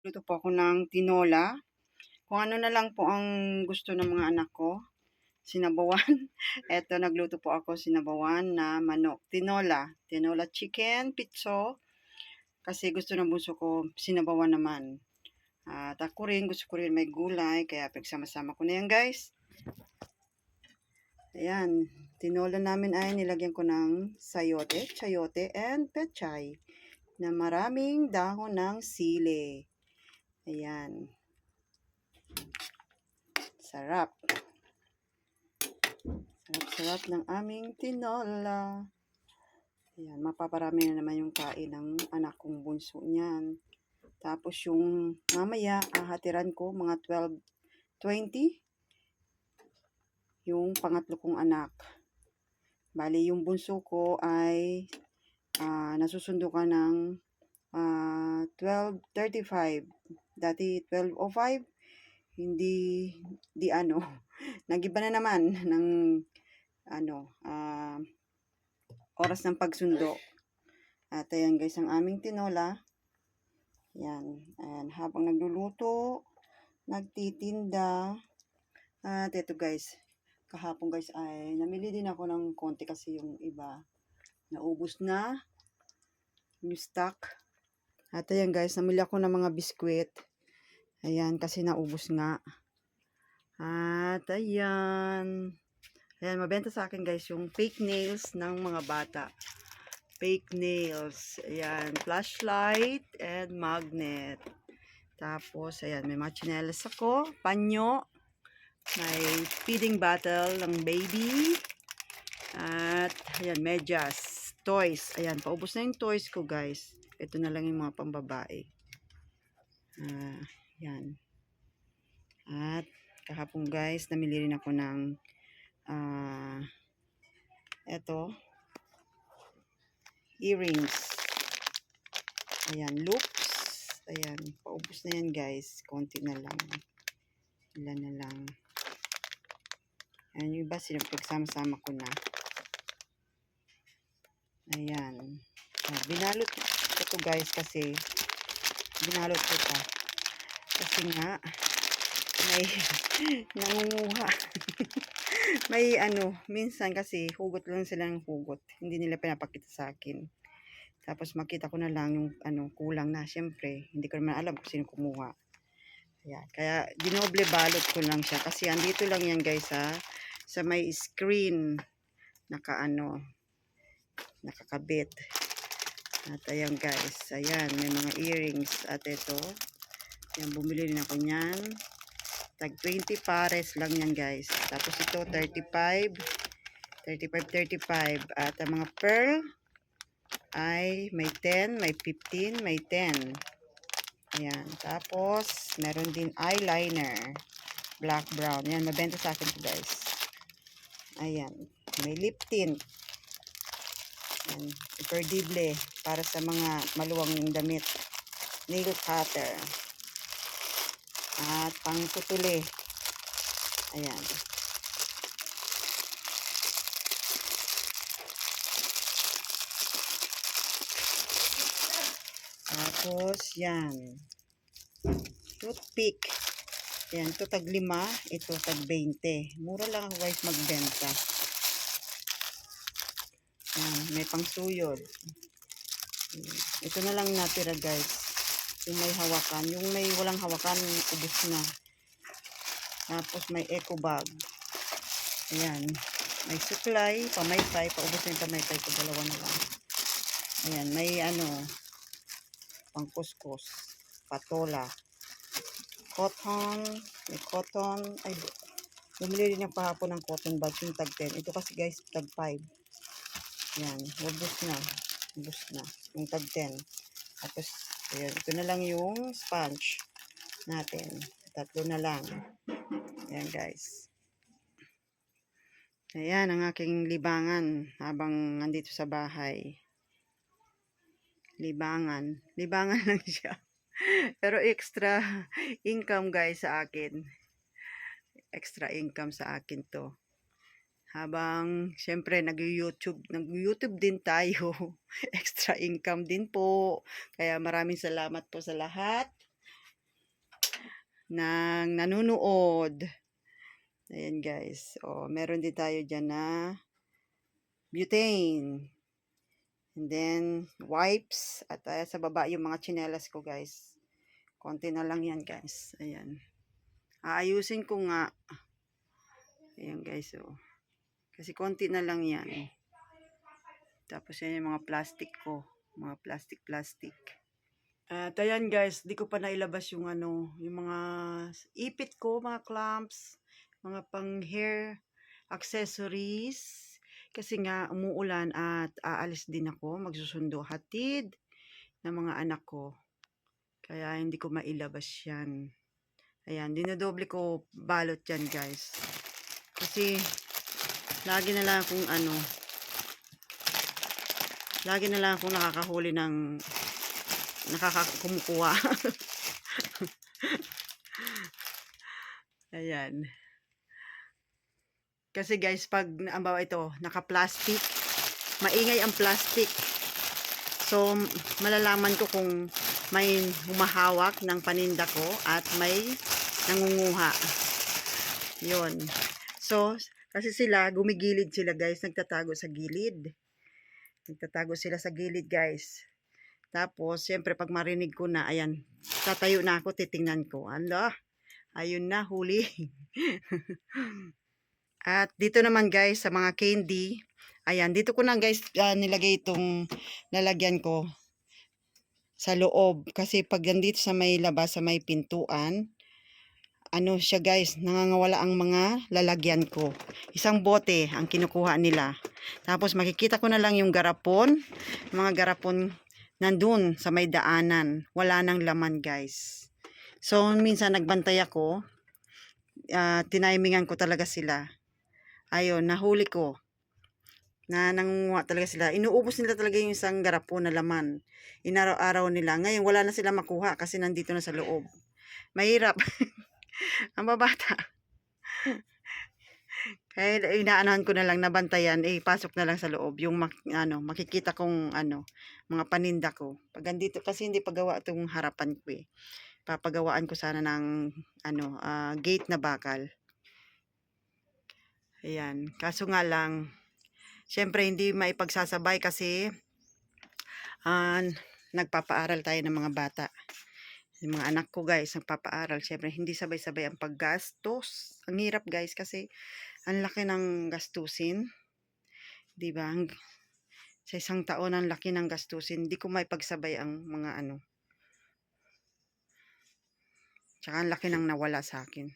Luto po ako ng tinola. Kung ano na lang po ang gusto ng mga anak ko. Sinabawan. Eto, nagluto po ako sinabawan na manok. Tinola. Tinola chicken, pitso. Kasi gusto ng bunso ko, sinabawan naman. At ako rin, gusto ko rin may gulay. Kaya pagsama-sama ko na yan, guys. Ayan. Tinola namin ay nilagyan ko ng sayote, chayote, and pechay. Na maraming dahon ng sili. Ayan. Sarap. Sarap-sarap ng aming tinola. Ayan, mapaparami na naman yung kain ng anak kong bunso niyan. Tapos yung mamaya, ahatiran ko mga 12:20. Yung pangatlo kong anak. Bali, yung bunso ko ay nasusundo ka ng 12:35. Dati 12:05. Hindi, nagiba na naman ng oras ng pagsundo. At ayan guys, ang aming tinola. Yan. Ayan, habang nagluluto, nagtitinda. At ito guys, kahapon guys ay namili din ako ng konti kasi yung iba naubos na yung stock. At ayan guys, namili ako ng mga biskwit. Ayan, kasi naubos nga. At ayan. Ayan, mabenta sa akin guys yung fake nails ng mga bata. Fake nails. Ayan, flashlight and magnet. Tapos, ayan, may mga chinelas ako. Panyo. May feeding bottle ng baby. At, ayan, medyas. Toys. Ayan, paubos na yung toys ko guys. Ito na lang yung mga pambabae. Ayan. At, kahapon guys, namili rin ako ng eto, earrings. Ayan, loops. Ayan, paubos na yan guys. Konti na lang. Ilan na lang. Ayan, yung iba pinagsama-sama ko na. Ayan. Binalot ko to guys kasi binalot ko pa. Kasi nga, may nangunguha. May minsan kasi hugot lang sila ng hugot. Hindi nila pinapakita sa akin. Tapos makita ko na lang yung kulang na. Siyempre, hindi ko naman alam kung sino kumuha. Ayan. Kaya dinoble balot ko lang siya. Kasi andito lang yan guys sa may screen. Nakakabit. At ayan guys. Ayan. May mga earrings. At ito. Ayan. Bumili rin ako niyan. Tag 20 pares lang yan guys. Tapos ito 35. At ang mga pearl ay may 10, may 15, may 10. Ayan. Tapos, meron din eyeliner. Black, brown. Ayan, mabenta sa akin to guys. Ayan. May lip tint. Ayan. Perdible. Para sa mga maluwang damit. Nail cutter. At pangtutuli. Ayan. Tapos, yan. Toothpick. Yan, ito tag 5, ito tag 20. Mura lang ako guys magbenta. Yan, may pangsuyod. Ito na lang natira guys. Yung may hawakan. Yung may walang hawakan, ubos na. Tapos may eco bag. Ayan. May suklay, pamaypay. Paubos na yung pamaypay ko. Dalawa na lang. Ayan, may pangkuskus. Patola. Cotton. May cotton. Ay, bumili rin yung pahapon ng cotton bag. Yung tag 10. Ito kasi guys, tag 5. Ayan, ubos na. Ubos na. Yung tag 10. Tapos, ayan, ito na lang yung sponge natin. Tatlo na lang. Ayan guys. Ayan ang aking libangan habang nandito sa bahay. Libangan. Libangan lang siya. Pero extra income guys sa akin. Extra income sa akin to. Habang syempre nag-YouTube din tayo. Extra income din po. Kaya maraming salamat po sa lahat ng nanonood. Ayan guys. O, meron din tayo dyan na butane. And then, wipes. At sa baba yung mga tsinelas ko guys. Konti na lang yan guys. Ayan. Aayusin ko nga. Ayan guys. O. Kasi konti na lang yan. Tapos yan yung mga plastic ko. Mga plastic. At ayan guys, di ko pa nailabas yung yung mga ipit ko, mga clamps, mga pang hair accessories. Kasi nga umuulan at aalis din ako, magsusundo hatid ng mga anak ko. Kaya hindi ko mailabas yan. Ayan, dinodoble ko balot yan guys. Kasi lagi na lang akong nakakahuli ng nakakakumukuha. Ayan. Kasi guys, pag ambaw ito, naka-plastic, maingay ang plastic. So, malalaman ko kung may humahawak ng paninda ko at may nangunguha. Yun. So, kasi sila, gumigilid sila guys, nagtatago sa gilid. Nagtatago sila sa gilid guys. Tapos, siyempre, pag marinig ko na, ayan, tatayo na ako, titingnan ko. Ala, ayun na, huli. At dito naman guys, sa mga candy, ayan, dito ko na guys nilagay itong lalagyan ko sa loob. Kasi pag nandito sa may labas, sa may pintuan, siya guys, nangangawala ang mga lalagyan ko. Isang bote ang kinukuha nila. Tapos makikita ko na lang yung garapon, mga garapon nandun sa may daanan. Wala nang laman guys. So, minsan nagbantay ako, tinimingan ko talaga sila. Ayun, nahuli ko. Na nangunguha talaga sila. Inuubos nila talaga yung isang garapon na laman. Inaraw-araw nila. Ngayon, wala na sila makuha kasi nandito na sa loob. Mahirap. Ang babata. Kaya inaanahan ko na lang nabantayan, pasok na lang sa loob. Yung makikita kong mga paninda ko. Pag andito, kasi hindi pagawa itong harapan ko eh. Papagawaan ko sana ng gate na bakal. Ayan. Kaso nga lang, syempre hindi maipagsasabay kasi nagpapaaral tayo ng mga bata. Yung mga anak ko guys, nagpapaaral. Syempre hindi sabay-sabay ang paggastos. Ang hirap guys kasi ang laki ng gastusin. Diba? Sa isang taon ang laki ng gastusin. Hindi ko maipagsabay ang mga Tsaka ang laki ng nawala sa akin.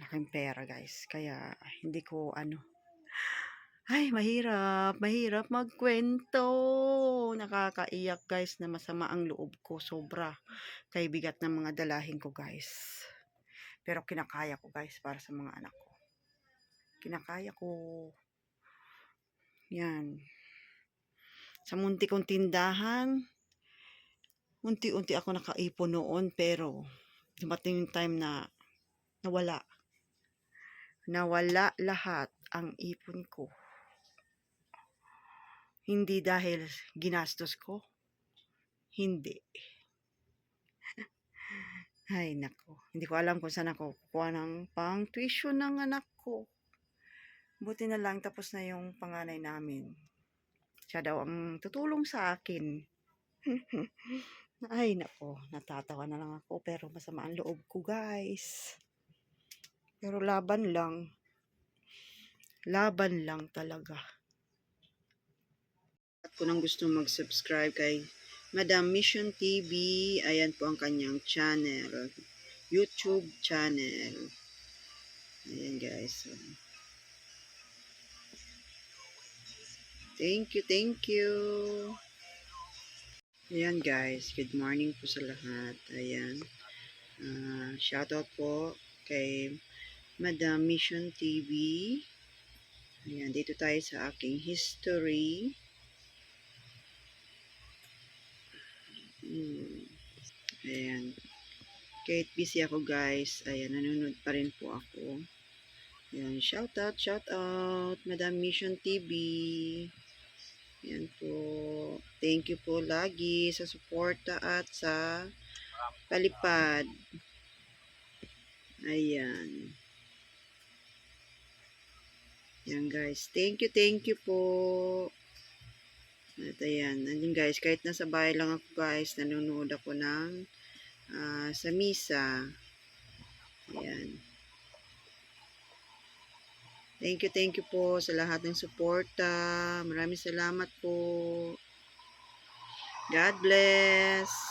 Laking pera guys. Kaya hindi ko Ay, mahirap magkwento. Nakakaiyak guys na masama ang loob ko. Sobra. Kay bigat ng mga dalahin ko guys. Pero kinakaya ko guys para sa mga anak ko. Kinakaya ko. Yan. Sa munti kong tindahan, unti-unti ako nakaipon noon pero dumating yung time na nawala. Nawala lahat ang ipon ko. Hindi dahil ginastos ko. Hindi. Ay, nako. Hindi ko alam kung saan ako kukuha ng pang tuition ng anak ko. Buti na lang tapos na yung panganay namin. Siya daw ang tutulong sa akin. Ay, nako. Natatawa na lang ako pero masama ang loob ko, guys. Pero laban lang. Laban lang talaga. At kung nang gusto mag-subscribe kay Madam Mission TV, ayan po ang kanyang channel. YouTube channel. Ayan guys. Thank you. Ayan guys, good morning po sa lahat. Ayan. Shoutout po kay Madam Mission TV. Ayan, dito tayo sa aking history. Ayan. Kahit busy ako guys, ayan, nanonood pa rin po ako. Ayan, shoutout, Madam Mission TV. Ayan po. Thank you po lagi sa suporta at sa palipad. Ayan. Yan guys. Thank you po. At ayan. Andyan guys, kahit nasa bahay lang ako guys, nanonood ako ng sa misa. Ayan. Thank you po sa lahat ng suporta. Maraming salamat po. God bless.